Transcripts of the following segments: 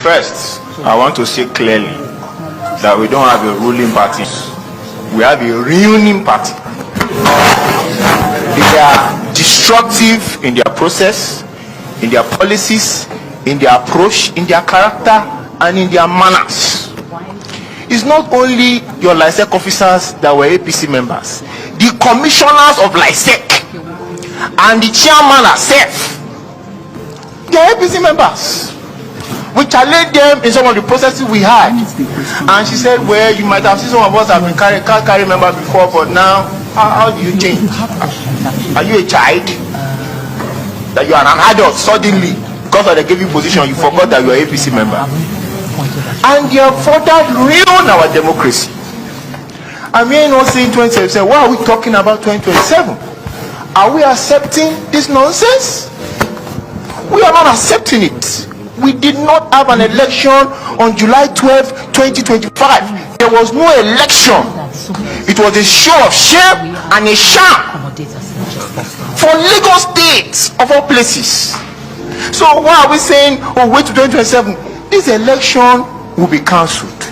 First, I want to say clearly that we don't have a ruling party. We have a reunion party. They are destructive in their process, in their policies, in their approach, in their character, and in their manners. It's not only your LISEC officers that were APC members. The commissioners of LISEC and the chairman herself, they are APC members. We challenged them in some of the processes we had, and she said, well, you might have seen some of us have been carry member before, but now how do you change? Are you a child? That you are an adult suddenly because of the giving position, you forgot that you are APC member, and they have further ruined our democracy. I mean, not saying 2027. Why are we talking about 2027? Are we accepting this nonsense? We are not accepting it. We did not have an election on July 12, 2025. There was no election. It was a show of shame and a sham for Lagos State of all places. So why are we saying, oh, wait to 2027? This election will be cancelled.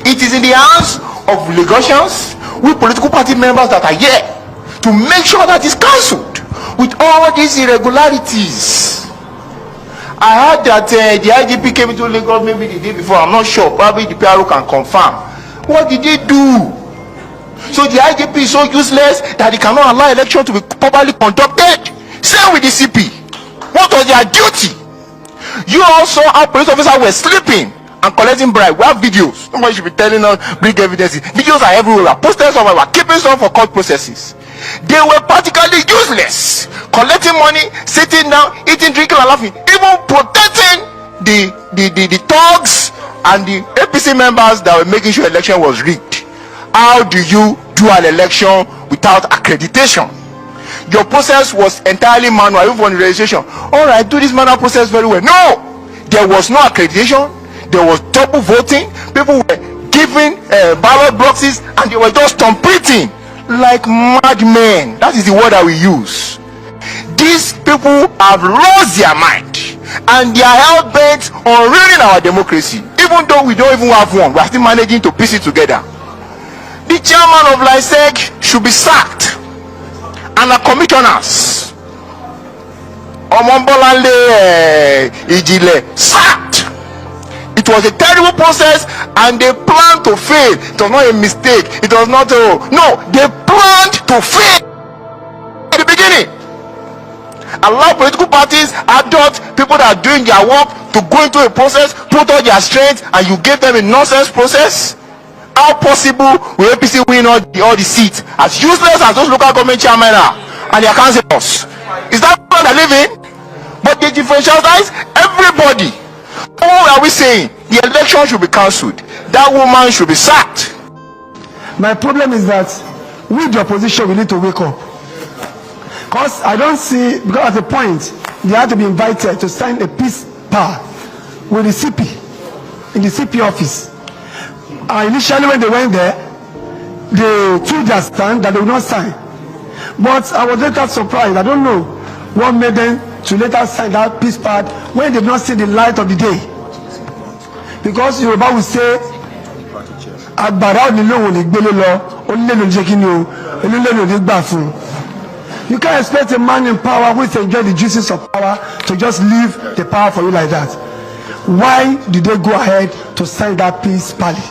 It is in the hands of Lagosians, we political party members that are here, to make sure that it's cancelled with all these irregularities. I heard that the IGP came into Lagos maybe the day before. I'm not sure. Probably the PRO can confirm. What did they do? So the IGP is so useless that he cannot allow election to be properly conducted. Same with the CP. What was their duty? You also, our police officers were sleeping and collecting bribe. We have videos. Somebody should be telling us, bring evidence. Videos are everywhere. Posters of our keeping some for court processes. They were practically useless, collecting money, sitting down, eating, drinking, and laughing, even protecting the thugs and the APC members that were making sure election was rigged. How do you do an election without accreditation? Your process was entirely manual, even for the registration. All right, do this manual process very well. No, there was no accreditation. There was double voting. People were giving ballot boxes, and they were just completing like madmen. That is the word that we use. These people have lost their mind, and they are hell bent on ruining our democracy. Even though we don't even have one, we are still managing to piece it together. The chairman of LISEC should be sacked, and the commissioners, Omombolale Ijile, sacked. It was a terrible process, and they planned to fail. It was not a mistake. It was not no, they planned to fail at the beginning. Allow political parties, adult people that are doing their work to go into a process, put all their strength, and you give them a nonsense process. How possible will APC win all the seats? As useless as those local government chairmen are and their councillors. Is that what they live in? But they differentialize everybody. What are we saying? The election should be cancelled. That woman should be sacked. My problem is that with the opposition, we need to wake up. Because I don't see, because at the point, they had to be invited to sign a peace power with the CP, in the CP office. Initially when they went there, they took their stand that they would not sign. But I was later surprised. I don't know what made them to later sign that peace part when they did not see the light of the day. Because Yoruba will say, you can't expect a man in power who is enjoying the juices of power to just leave the power for you like that. Why did they go ahead to sign that peace party?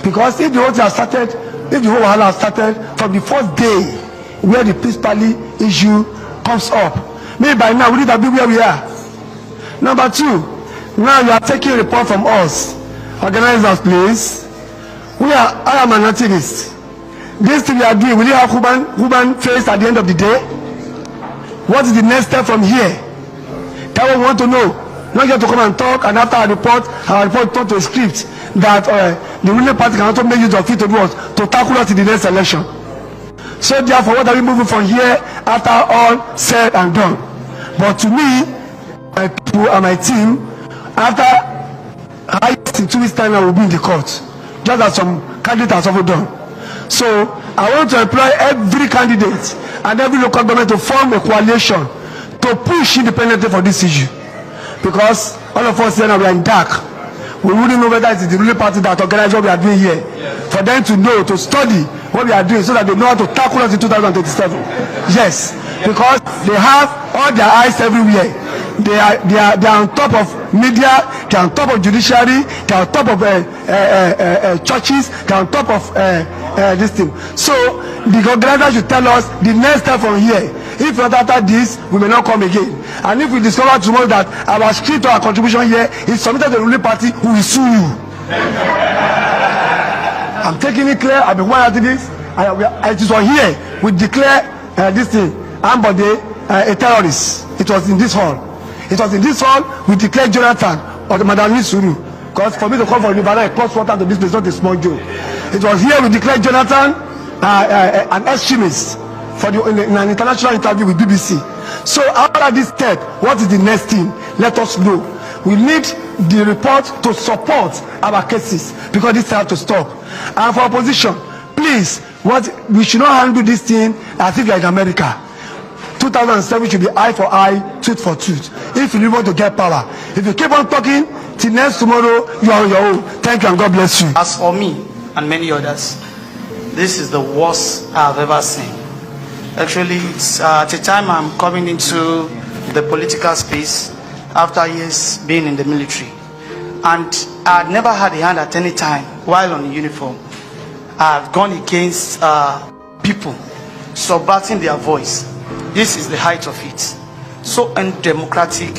Because if the whole thing started, if the whole wahala started from the first day where the peace party issue comes up, maybe by now we need to be where we are. Number two, now you are taking a report from us, organizers, please. I am an activist. This thing we are doing, will you have human face at the end of the day? What is the next step from here? That we want to know. Not just to come and talk, and after our report turn to a script that the ruling party can also make use of it to do us, to tackle us in the next election. So therefore, what are we moving from here after all said and done? But to me, my people and my team, after in 2 weeks' time, I will be in the court, just as some candidates have also done. So I want to employ every candidate and every local government to form a coalition to push independently for this issue, because all of us here now we are in dark. We wouldn't know whether it is the ruling party that organized what we are doing here. For them to know, to study what we are doing, so that they know how to tackle us in 2027. Yes, because they have all their eyes everywhere. They are on top of media, they are on top of judiciary, they are on top of churches, they are on top of this thing. So the organizer should tell us the next step from here. If not after this, we may not come again. And if we discover tomorrow that our script or our contribution here is submitted to the ruling party, we will sue you. I'm taking it clear. I've been quiet to this. It is on here. We declare this thing, Ambode, a terrorist. It was in this hall. It was in this hall we declared Jonathan or the Madam Sunu. Because for me to come from Nevada, it costs water to this place, not a small joke. It was here we declared Jonathan an extremist in an international interview with BBC. So after this step, what is the next thing? Let us know. We need the report to support our cases because this has to stop. And for opposition, please, we should not handle this thing as if you are in America. 2007 should be eye for eye, tooth for tooth. If you want to get power, if you keep on talking till next tomorrow, you are on your own. Thank you and God bless you. As for me and many others, this is the worst I've ever seen. Actually, it's at a time I'm coming into the political space after years being in the military, and I had never had a hand at any time while on uniform. I've gone against people subverting their voice. This is the height of it. So undemocratic,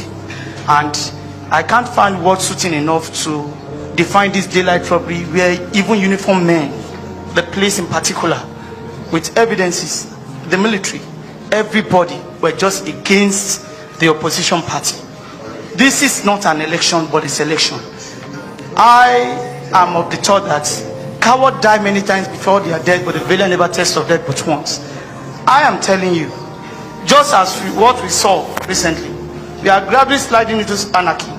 and I can't find words suiting enough to define this daylight robbery where even uniformed men, the police in particular, with evidences, the military, everybody were just against the opposition party. This is not an election, but it's election. I am of the thought that cowards die many times before they are dead, but the valiant never taste of death but once. I am telling you, just as what we saw recently, we are gradually sliding into anarchy.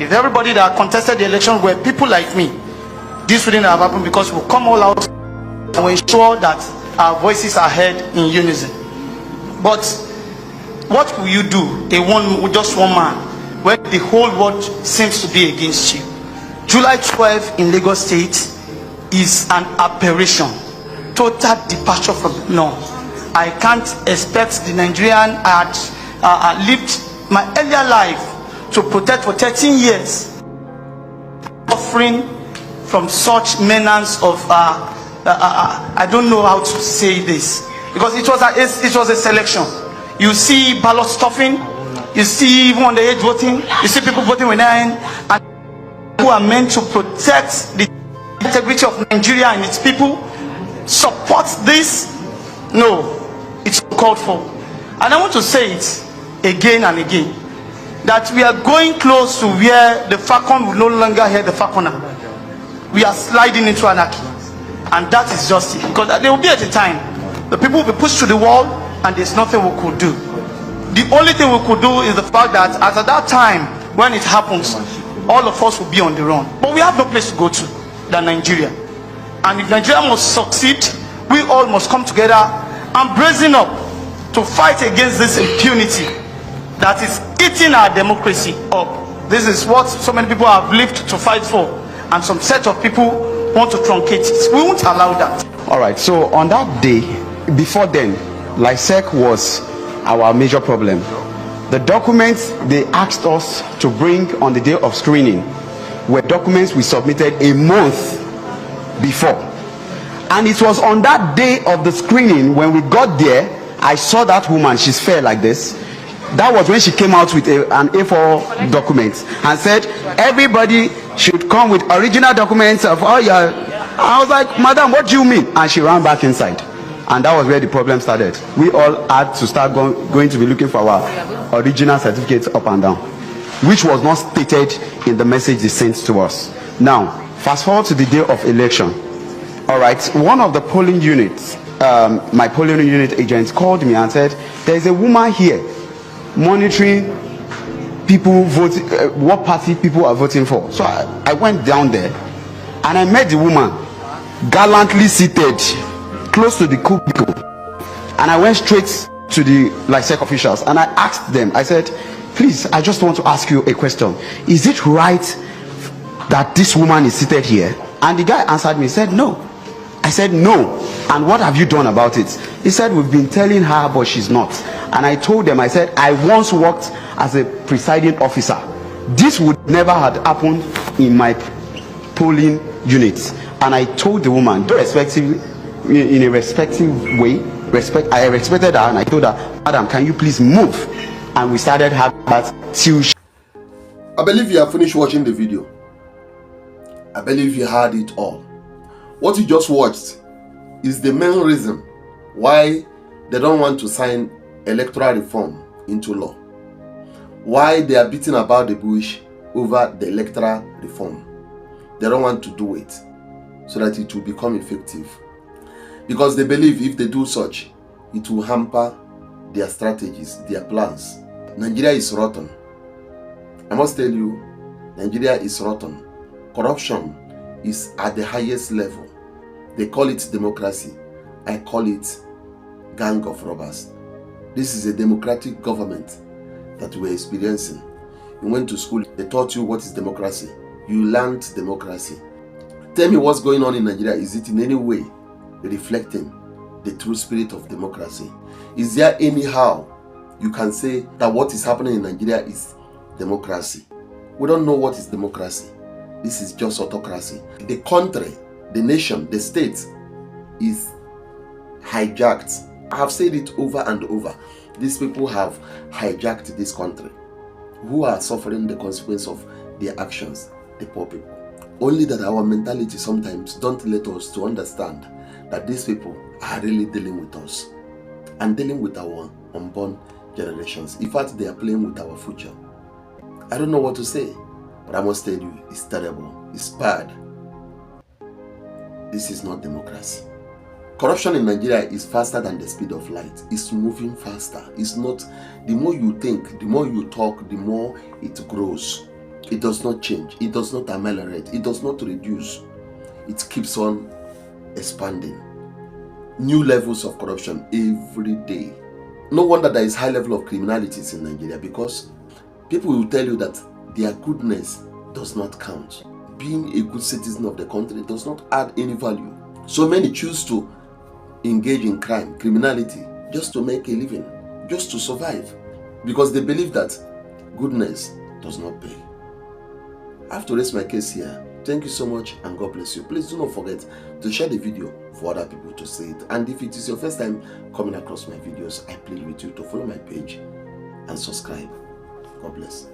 If everybody that contested the election were people like me, this wouldn't have happened, because we'll come all out and we'll ensure that our voices are heard in unison. But what will you do, just one man, when the whole world seems to be against you? July 12 in Lagos State is an aberration, total departure from the norm. I can't expect the Nigerian I had lived my earlier life to protect for 13 years, suffering from such menace of I don't know how to say this, because it was a selection. You see ballot stuffing, you see even on the age voting, you see people voting with their hand, and who are meant to protect the integrity of Nigeria and its people support this. No, it's called for. And I want to say it again and again, that we are going close to where the falcon will no longer hear the falconer. We are sliding into anarchy, and that is just it. Because there will be at a time the people will be pushed to the wall and there's nothing we could do. The only thing we could do is the fact that at that time when it happens, all of us will be on the run. But we have no place to go to than Nigeria. And if Nigeria must succeed, we all must come together and brazen up to fight against this impunity that is eating our democracy up. This is what so many people have lived to fight for, and some set of people want to truncate it. We won't allow that. All right, so on that day, before then, LISEC was our major problem. The documents they asked us to bring on the day of screening were documents we submitted a month before. And it was on that day of the screening, when we got there, I saw that woman, she's fair like this. That was when she came out with an A4 document and said, everybody should come with original documents of all your... I was like, madam, what do you mean? And she ran back inside. And that was where the problem started. We all had to start going to be looking for our original certificates up and down, which was not stated in the message they sent to us. Now, fast forward to the day of election. All right, one of the polling units, my polling unit agents called me and said, there is a woman here monitoring people voting, what party people are voting for. So I went down there and I met the woman gallantly seated close to the cubicle, and I went straight to the LISEC officials and I asked them, I said, please, I just want to ask you a question. Is it right that this woman is seated here? And the guy answered me, he said, no. I said, no. And what have you done about it? He said, we've been telling her, but she's not. And I told them, I said, I once worked as a presiding officer. This would never have happened in my polling units. And I told the woman, in a respectful way, I respected her, and I told her, madam, can you please move? And we started having that till I believe you have finished watching the video. I believe you heard it all. What you just watched is the main reason why they don't want to sign electoral reform into law. Why they are beating about the bush over the electoral reform. They don't want to do it so that it will become effective. Because they believe if they do such, it will hamper their strategies, their plans. Nigeria is rotten. I must tell you, Nigeria is rotten. Corruption is at the highest level. They call it democracy. I call it gang of robbers. This is a democratic government that we're experiencing. You went to school, they taught you what is democracy. You learned democracy. Tell me what's going on in Nigeria. Is it in any way reflecting the true spirit of democracy? Is there anyhow you can say that what is happening in Nigeria is democracy? We don't know what is democracy. This is just autocracy. The country, the nation, the state is hijacked. I have said it over and over. These people have hijacked this country. Who are suffering the consequence of their actions? The poor people. Only that our mentality sometimes don't let us to understand that these people are really dealing with us and dealing with our unborn generations. In fact, they are playing with our future. I don't know what to say, but I must tell you, it's terrible, it's bad. This is not democracy. Corruption in Nigeria is faster than the speed of light. It's moving faster. It's not, the more you think, the more you talk, the more it grows. It does not change. It does not ameliorate. It does not reduce. It keeps on expanding. New levels of corruption every day. No wonder there is high level of criminalities in Nigeria, because people will tell you that their goodness does not count. Being a good citizen of the country does not add any value. So many choose to engage in crime, criminality, just to make a living, just to survive, because they believe that goodness does not pay. I have to raise my case here. Thank you so much, and God bless you. Please do not forget to share the video for other people to see it. And if it is your first time coming across my videos, I plead with you to follow my page and subscribe. God bless.